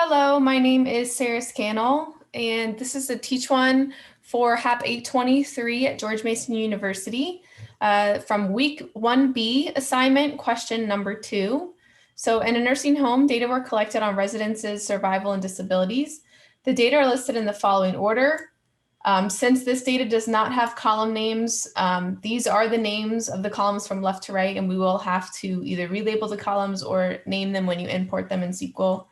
Hello, my name is Sarah Scannell, and this is the Teach One for HAP 823 at George Mason University from week 1B assignment question number 2. So in a nursing home, data were collected on residences, survival, and disabilities. The data are listed in the following order. Since this data does not have column names, these are the names of the columns from left to right, and we will have to either relabel the columns or name them when you import them in SQL.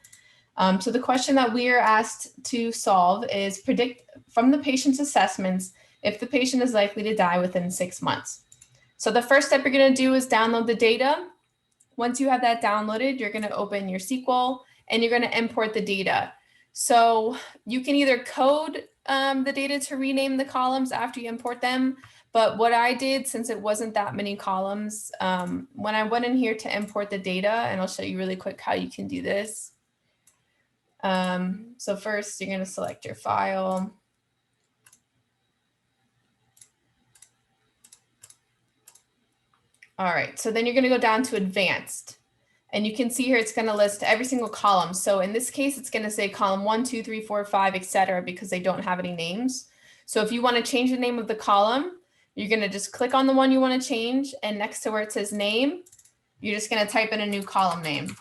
So the question that we are asked to solve is predict from the patient's assessments if the patient is likely to die within 6 months. So the first step you're going to do is download the data. Once you have that downloaded, you're going to open your SQL and you're going to import the data. So you can either code the data to rename the columns after you import them. But what I did, since it wasn't that many columns, when I went in here to import the data, and I'll show you really quick how you can do this. So first you're going to select your file. All right, so then you're going to go down to advanced, and you can see here it's going to list every single column. So in this case, it's going to say column 1, 2, 3, 4, 5, etc. because they don't have any names. So if you want to change the name of the column, you're going to just click on the one you want to change, and next to where it says name, you're just going to type in a new column name,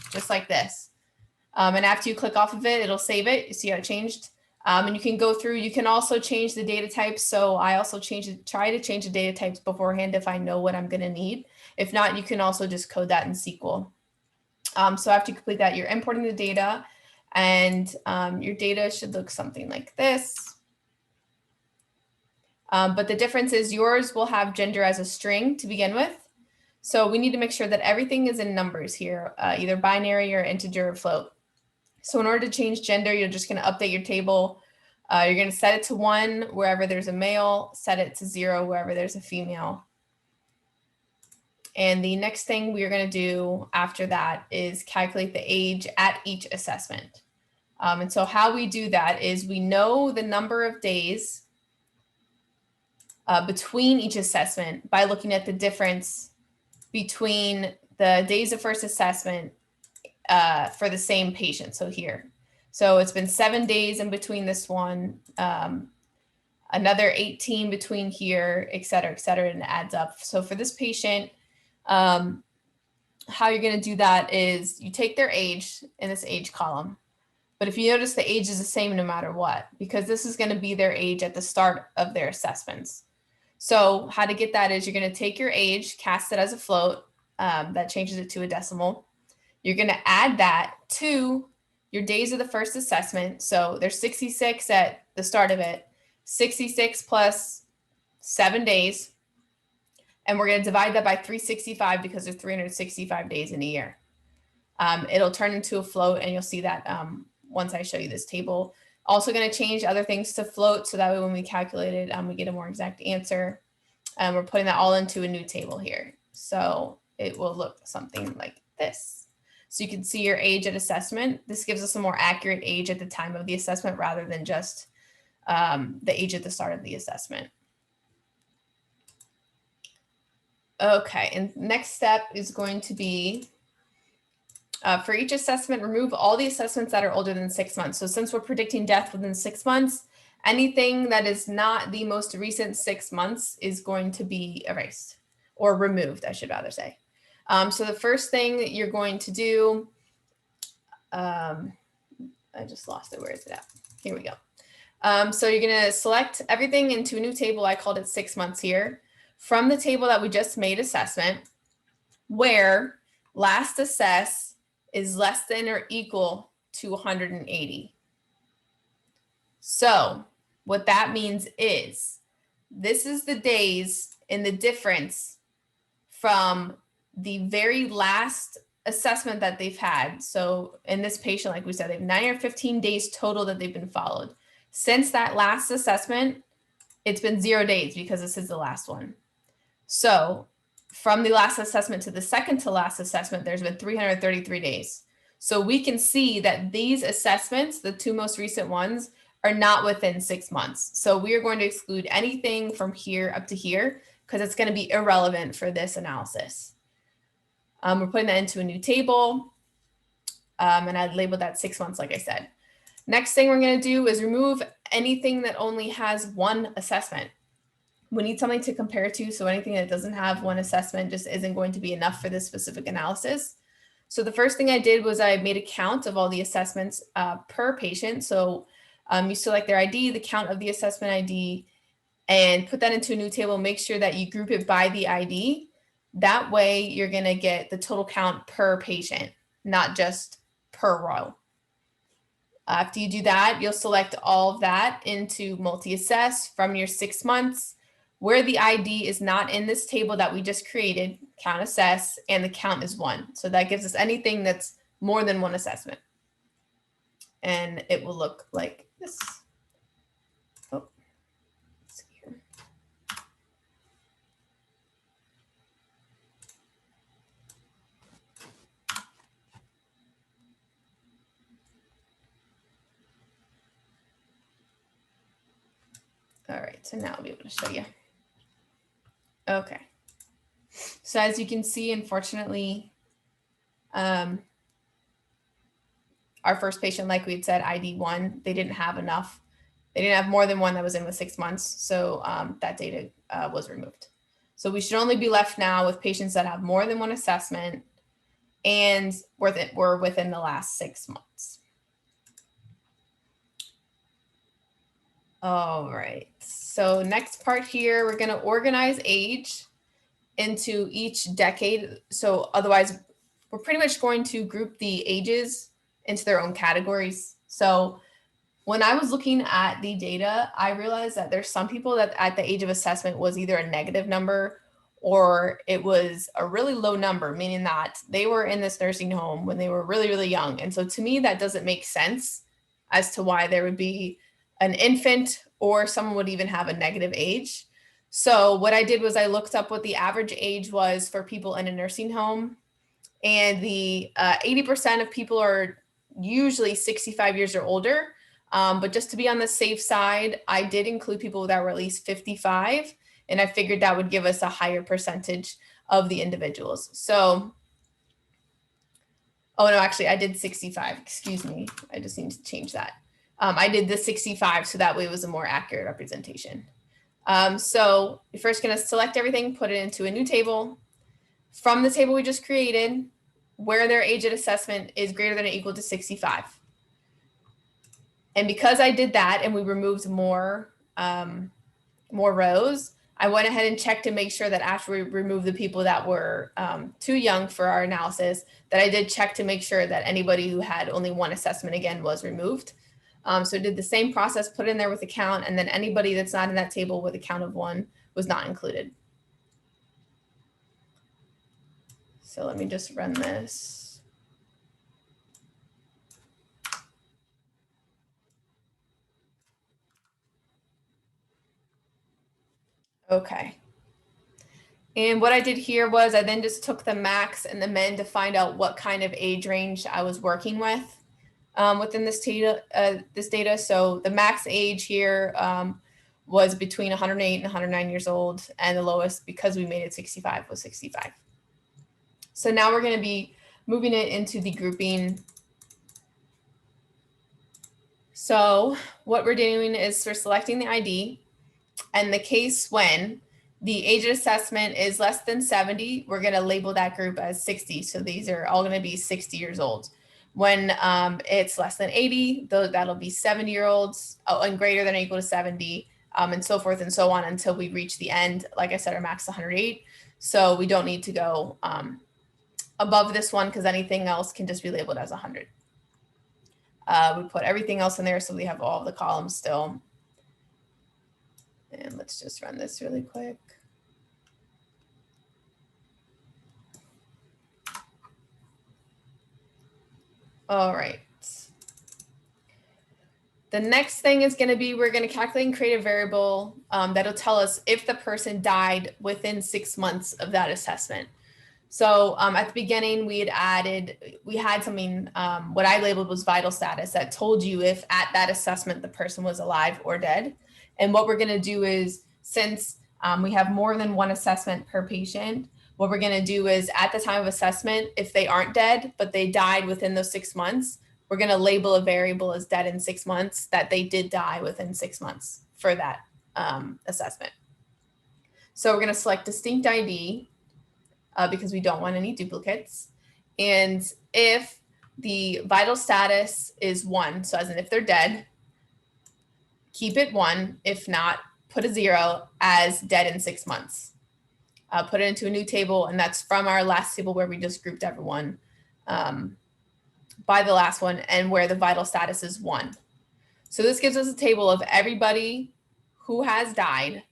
just like this. And after you click off of it, it'll save it. You see how it changed? And you can go through, you can also change the data types. So I also try to change the data types beforehand if I know what I'm going to need. If not, you can also just code that in SQL. So after you complete that, you're importing the data, and your data should look something like this. But the difference is yours will have gender as a string to begin with. So we need to make sure that everything is in numbers here, either binary or integer or float. So in order to change gender, you're just going to update your table. You're going to set it to 1 wherever there's a male, set it to 0 wherever there's a female. And the next thing we're going to do after that is calculate the age at each assessment. And so how we do that is we know the number of days between each assessment by looking at the difference between the days of first assessment for the same patient. So here, so it's been 7 days in between this one, another 18 between here, et cetera, and it adds up. So for this patient, how you're going to do that is you take their age in this age column. But if you notice, the age is the same no matter what, because this is going to be their age at the start of their assessments. So how to get that is you're going to take your age, cast it as a float, that changes it to a decimal. You're going to add that to your days of the first assessment. So there's 66 at the start of it, 66 plus 7 days. And we're going to divide that by 365 because there's 365 days in a year. It'll turn into a float, and you'll see that once I show you this table. Also going to change other things to float, so that way when we calculate it, we get a more exact answer. We're putting that all into a new table here. So it will look something like this. So you can see your age at assessment. This gives us a more accurate age at the time of the assessment rather than just the age at the start of the assessment. Okay, and next step is going to be for each assessment, remove all the assessments that are older than 6 months. So since we're predicting death within 6 months, anything that is not the most recent 6 months is going to be erased or removed, I should rather say. So the first thing that you're going to do, I just lost it. Where is it at? Here we go. So you're going to select everything into a new table. I called it 6 months here. From the table that we just made assessment, where last assess is less than or equal to 180. So what that means is this is the days in the difference from the very last assessment that they've had. So in this patient, like we said, they have 9 or 15 days total that they've been followed. Since that last assessment, it's been 0 days because this is the last one. So from the last assessment to the second to last assessment, there's been 333 days. So we can see that these assessments, the 2 most recent ones, are not within 6 months. So we are going to exclude anything from here up to here because it's going to be irrelevant for this analysis. We're putting that into a new table. And I labeled that 6 months, like I said. Next thing we're going to do is remove anything that only has one assessment. We need something to compare to, so anything that doesn't have one assessment just isn't going to be enough for this specific analysis. So the first thing I did was I made a count of all the assessments per patient. So you select their ID, the count of the assessment ID, and put that into a new table. Make sure that you group it by the ID. That way you're going to get the total count per patient, not just per row. After you do that, you'll select all of that into multi-assess from your 6 months. Where the ID is not in this table that we just created, count assess, and the count is 1. So that gives us anything that's more than one assessment. And it will look like this. Oh, let's see here. All right, so now I'll be able to show you. Okay. So as you can see, unfortunately, our first patient, like we had said, ID 1, they didn't have enough. They didn't have more than one that was in with 6 months. So that data was removed. So we should only be left now with patients that have more than one assessment and were within the last 6 months. All right. So next part here, we're going to organize age into each decade. So otherwise, we're pretty much going to group the ages into their own categories. So when I was looking at the data, I realized that there's some people that at the age of assessment was either a negative number or it was a really low number, meaning that they were in this nursing home when they were really, really young. And so to me, that doesn't make sense as to why there would be an infant or someone would even have a negative age. So what I did was I looked up what the average age was for people in a nursing home, and the 80% of people are usually 65 years or older. But just to be on the safe side, I did include people that were at least 55, and I figured that would give us a higher percentage of the individuals. So, oh no, actually I did 65, excuse me. I just need to change that. I did the 65, so that way it was a more accurate representation. So you're first going to select everything, put it into a new table. From the table we just created, where their age at assessment is greater than or equal to 65. And because I did that and we removed more rows, I went ahead and checked to make sure that after we removed the people that were too young for our analysis, that I did check to make sure that anybody who had only one assessment again was removed. So I did the same process, put in there with a count, and then anybody that's not in that table with a count of 1 was not included. So let me just run this. Okay. And what I did here was I then just took the max and the min to find out what kind of age range I was working with within this data. So the max age here was between 108 and 109 years old, and the lowest, because we made it 65, was 65. So now we're going to be moving it into the grouping. So what we're doing is we're selecting the ID, and the case when the age of assessment is less than 70, we're going to label that group as 60. So these are all going to be 60 years old. When it's less than 80, that'll be 70-year-olds, and greater than or equal to 70, and so forth and so on until we reach the end. Like I said, our max is 108. So we don't need to go above this one because anything else can just be labeled as 100. We put everything else in there so we have all of the columns still. And let's just run this really quick. All right. The next thing is going to be, we're going to calculate and create a variable that'll tell us if the person died within 6 months of that assessment. So at the beginning, we had something, what I labeled was vital status, that told you if at that assessment the person was alive or dead. And what we're going to do is, since we have more than one assessment per patient, what we're going to do is at the time of assessment, if they aren't dead, but they died within those 6 months, we're going to label a variable as dead in 6 months that they did die within 6 months for that assessment. So we're going to select distinct ID because we don't want any duplicates. And if the vital status is 1, so as in if they're dead, keep it 1. If not, put a 0 as dead in 6 months. Put it into a new table, and that's from our last table where we just grouped everyone by the last one and where the vital status is 1. So this gives us a table of everybody who has died,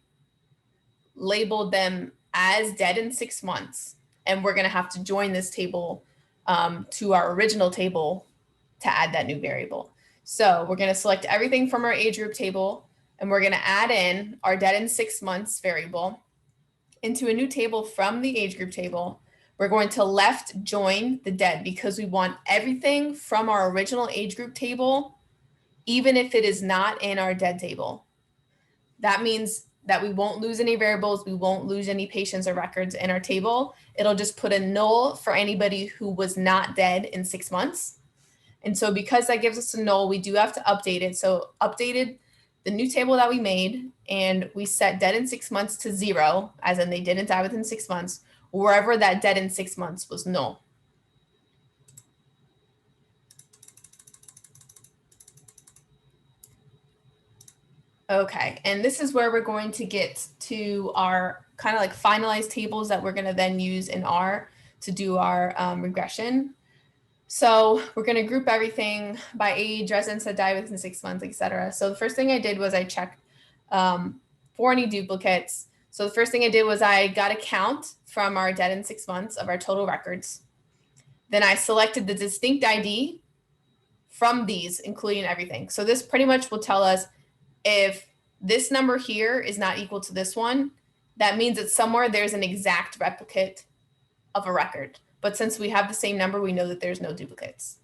labeled them as dead in 6 months, and we're going to have to join this table to our original table to add that new variable. So we're going to select everything from our age group table, and we're going to add in our dead in 6 months variable into a new table from the age group table. We're going to left join the dead because we want everything from our original age group table, even if it is not in our dead table. That means that we won't lose any variables. We won't lose any patients or records in our table. It'll just put a null for anybody who was not dead in 6 months. And so because that gives us a null, we do have to update it. So updated the new table that we made, and we set dead in 6 months to 0, as in they didn't die within 6 months, wherever that dead in 6 months was null. Okay, and this is where we're going to get to our kind of like finalized tables that we're going to then use in R to do our regression. So we're going to group everything by age, residents that die within 6 months, etc. So the first thing I did was I checked for any duplicates. So the first thing I did was I got a count from our dead in 6 months of our total records. Then I selected the distinct ID from these, including everything. So this pretty much will tell us if this number here is not equal to this one, that means that somewhere there's an exact replicate of a record. But since we have the same number, we know that there's no duplicates.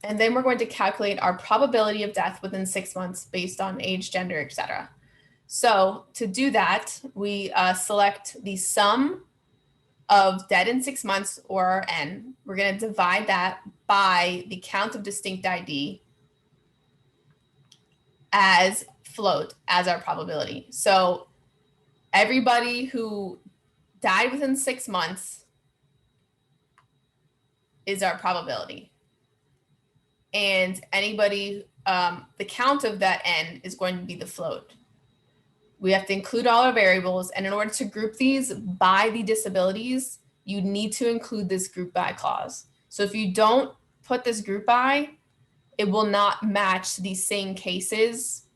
And then we're going to calculate our probability of death within 6 months based on age, gender, etc. So to do that, we select the sum of dead in 6 months, or n. We're going to divide that by the count of distinct ID as float, as our probability. So everybody who died within 6 months is our probability. And anybody, the count of that n is going to be the float. We have to include all our variables, and in order to group these by the disabilities, you need to include this group by clause. So if you don't put this group by, it will not match these same cases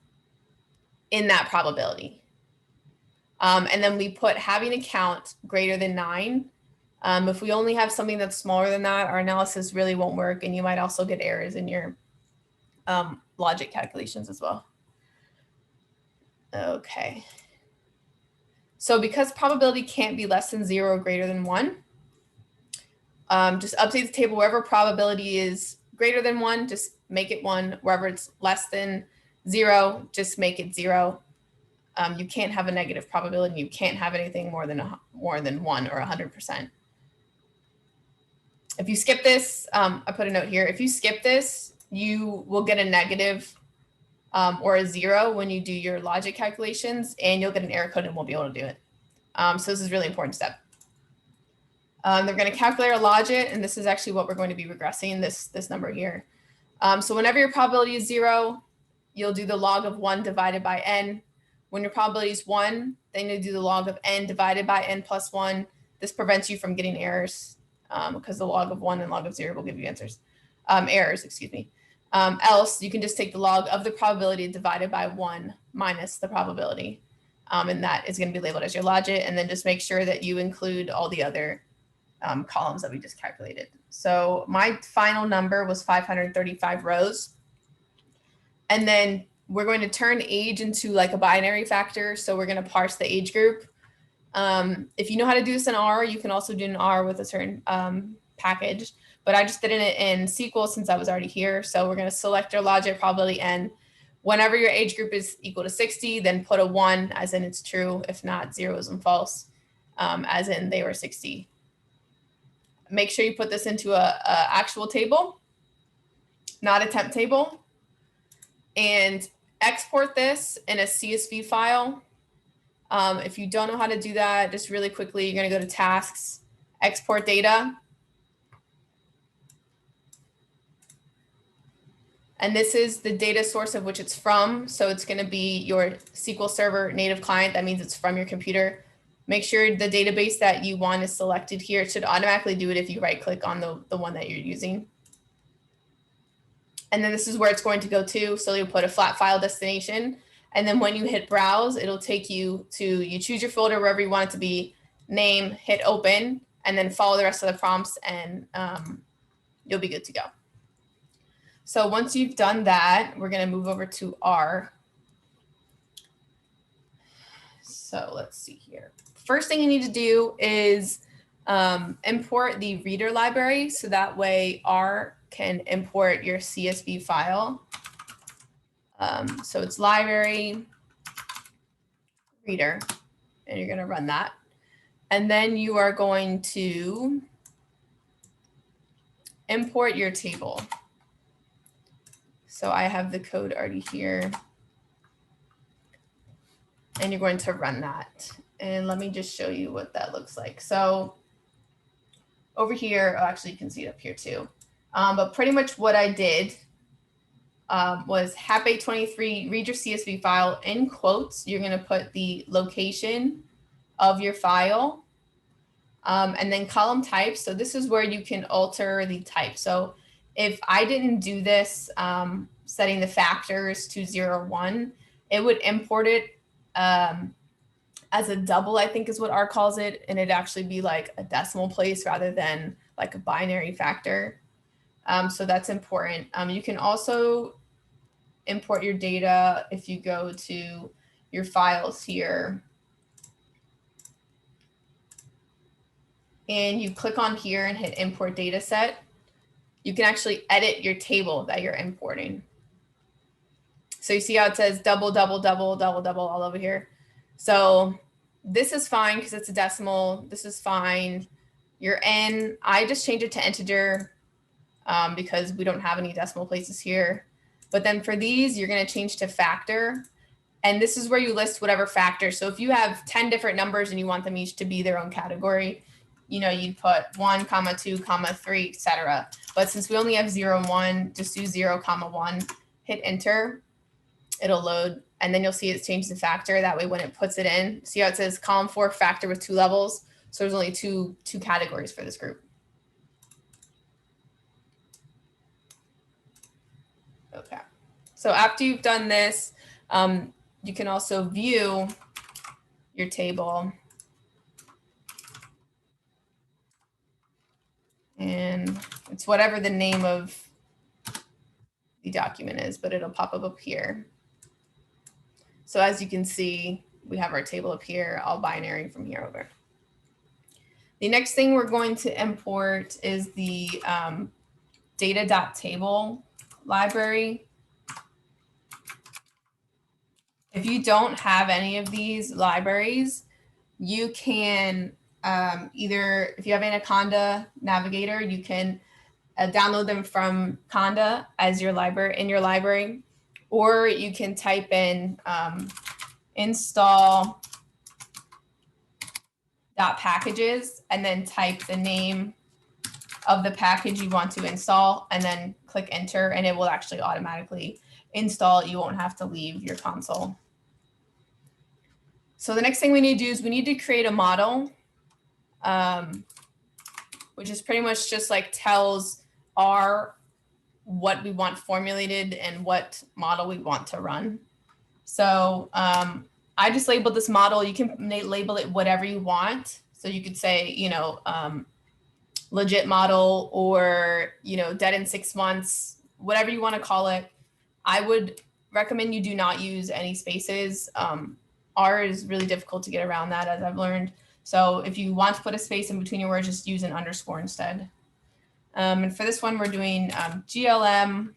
in that probability. And then we put having a count greater than 9. If we only have something that's smaller than that, our analysis really won't work, and you might also get errors in your logic calculations as well. Okay. So because probability can't be less than 0 or greater than 1, just update the table wherever probability is greater than 1, just make it 1. Wherever it's less than 0, just make it 0. You can't have a negative probability. You can't have anything more than 1 or 100%. If you skip this, I put a note here. If you skip this, you will get a negative or a 0 when you do your logic calculations, and you'll get an error code and won't be able to do it. So this is a really important step. They're going to calculate our logit, and this is actually what we're going to be regressing, this number here. So whenever your probability is 0, you'll do the log of 1 divided by n. When your probability is 1, then you do the log of n divided by n plus 1. This prevents you from getting errors because the log of 1 and log of 0 will give you errors, excuse me. Else, you can just take the log of the probability divided by 1 minus the probability. And that is going to be labeled as your logit. And then just make sure that you include all the other columns that we just calculated. So my final number was 535 rows. And then we're going to turn age into like a binary factor. So we're going to parse the age group. If you know how to do this in R, you can also do an R with a certain package. But I just did it in SQL since I was already here. So we're going to select our logit probability n. Whenever your age group is equal to 60, then put a 1 as in it's true. If not, 0 is false, as in they were 60. Make sure you put this into a actual table, not a temp table, and export this in a CSV file. If you don't know how to do that, just really quickly, you're going to go to tasks, export data. And this is the data source of which it's from. So it's going to be your SQL Server native client. That means it's from your computer. Make sure the database that you want is selected here. It should automatically do it if you right click on the one that you're using. And then this is where it's going to go to. So you'll put a flat file destination. And then when you hit browse, it'll take you to, you choose your folder wherever you want it to be, name, hit open, and then follow the rest of the prompts, and you'll be good to go. So once you've done that, we're going to move over to R. So let's see here. First thing you need to do is import the reader library. So that way R can import your CSV file. So it's library reader, and you're going to run that. And then you are going to import your table. So I have the code already here, and you're going to run that. And let me just show you what that looks like. So over here, oh, actually you can see it up here too. But pretty much what I did was HAP 23, read your CSV file in quotes. You're going to put the location of your file, and then column type. So this is where you can alter the type. So if I didn't do this, setting the factors to 0, 1, it would import it as a double, I think is what R calls it. And it'd actually be like a decimal place rather than like a binary factor. So that's important. You can also import your data if you go to your files here. And you click on here and hit import data set. You can actually edit your table that you're importing. So you see how it says double, double, double, double, double all over here. So this is fine because it's a decimal. This is fine. Your N, I just changed it to integer because we don't have any decimal places here. But then for these, you're going to change to factor. And this is where you list whatever factor. So if you have 10 different numbers and you want them each to be their own category, you know, you'd put 1, 2, 3, etc. But since we only have 0 and 1, just do 0, 1, hit enter. It'll load, and then you'll see it's changed to factor. That way when it puts it in, see how it says column 4 factor with 2 levels. So there's only two categories for this group. Okay. So after you've done this, you can also view your table. And it's whatever the name of the document is, but it'll pop up here. So as you can see, we have our table up here, all binary from here over. The next thing we're going to import is the data.table library. If you don't have any of these libraries, you can either, if you have Anaconda Navigator, you can download them from Conda as your library, in your library, or you can type in install.packages and then type the name of the package you want to install and then click enter, and it will actually automatically install. You won't have to leave your console. So the next thing we need to do is we need to create a model, which is pretty much just like tells R what we want formulated and what model we want to run. So I just labeled this model. You can label it whatever you want. So you could say, you know, legit model, or, you know, dead in 6 months, whatever you want to call it. I would recommend you do not use any spaces. R is really difficult to get around that, as I've learned. So if you want to put a space in between your words, just use an underscore instead. And for this one, we're doing GLM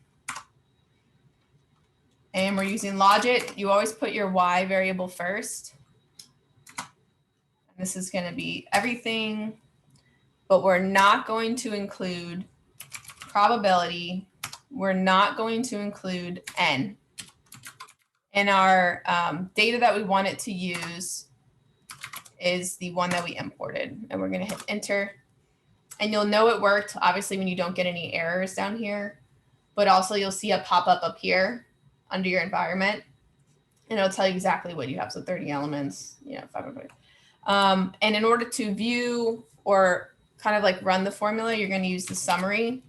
And we're using Logit. You always put your Y variable first. And this is going to be everything, but we're not going to include probability. We're not going to include N. And our data that we want it to use is the one that we imported. And we're going to hit enter. And you'll know it worked, obviously, when you don't get any errors down here. But also you'll see a pop-up up here under your environment. And it'll tell you exactly what you have. So 30 elements, 500. And in order to view or kind of like run the formula, you're going to use the summary.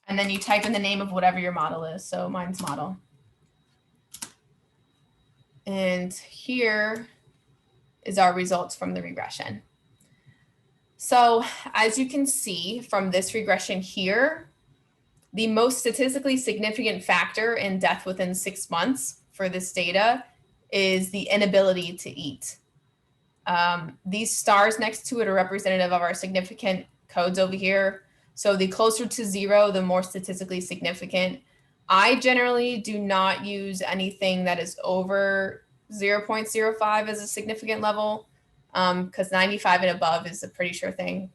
And then you type in the name of whatever your model is. So mine's model. And here is our results from the regression. So as you can see from this regression here, the most statistically significant factor in death within 6 months for this data is the inability to eat. These stars next to it are representative of our significant codes over here. So the closer to 0, the more statistically significant. I generally do not use anything that is over 0.05 as a significant level, because 95 and above is a pretty sure thing.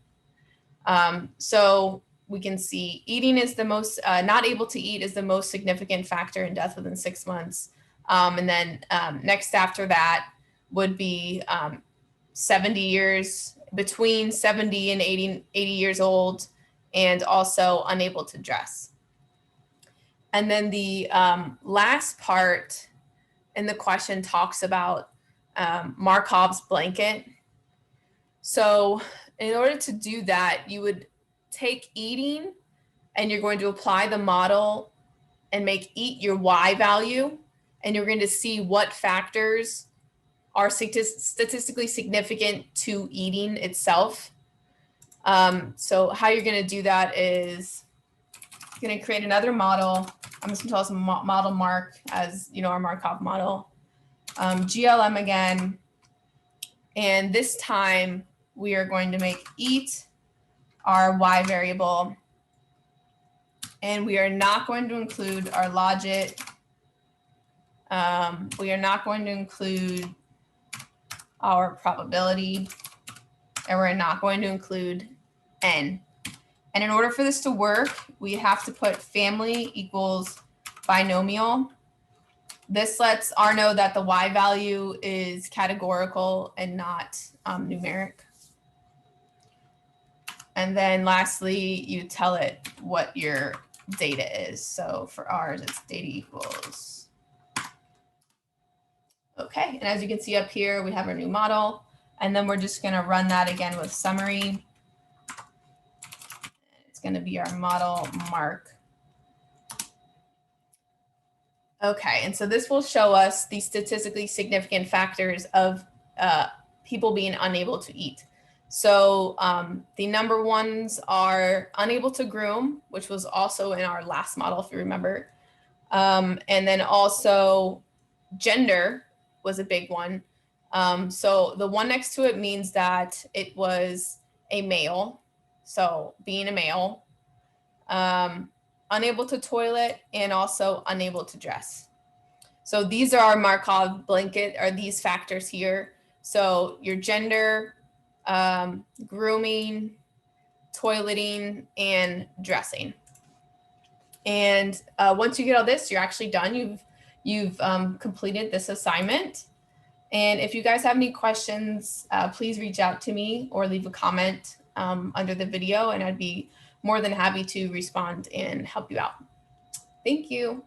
So we can see eating is the most, not able to eat is the most significant factor in death within 6 months. And then next after that would be 70 years, between 70 and 80 years old, and also unable to dress. And then the last part in the question talks about Markov's blanket. So in order to do that, you would take eating and you're going to apply the model and make eat your Y value. And you're going to see what factors are statistically significant to eating itself. So how you're going to do that is you're going to create another model. I'm just going to tell us model mark as, our Markov model. GLM again. And this time we are going to make eat our Y variable. And we are not going to include our Logit. We are not going to include our probability. And we're not going to include N. And in order for this to work, we have to put family equals binomial. This lets R know that the Y value is categorical and not numeric. And then lastly, you tell it what your data is. So for ours, it's data equals. Okay, and as you can see up here, we have our new model. And then we're just going to run that again with summary. It's going to be our model mark. Okay, and so this will show us the statistically significant factors of people being unable to eat. So the number ones are unable to groom, which was also in our last model, if you remember. And then also gender was a big one. So the one next to it means that it was a male. So being a male, unable to toilet, and also unable to dress. So these are our Markov blanket, are these factors here. So your gender, grooming, toileting, and dressing. And once you get all this, you're actually done. You've completed this assignment. And if you guys have any questions, please reach out to me or leave a comment under the video, and I'd be more than happy to respond and help you out. Thank you.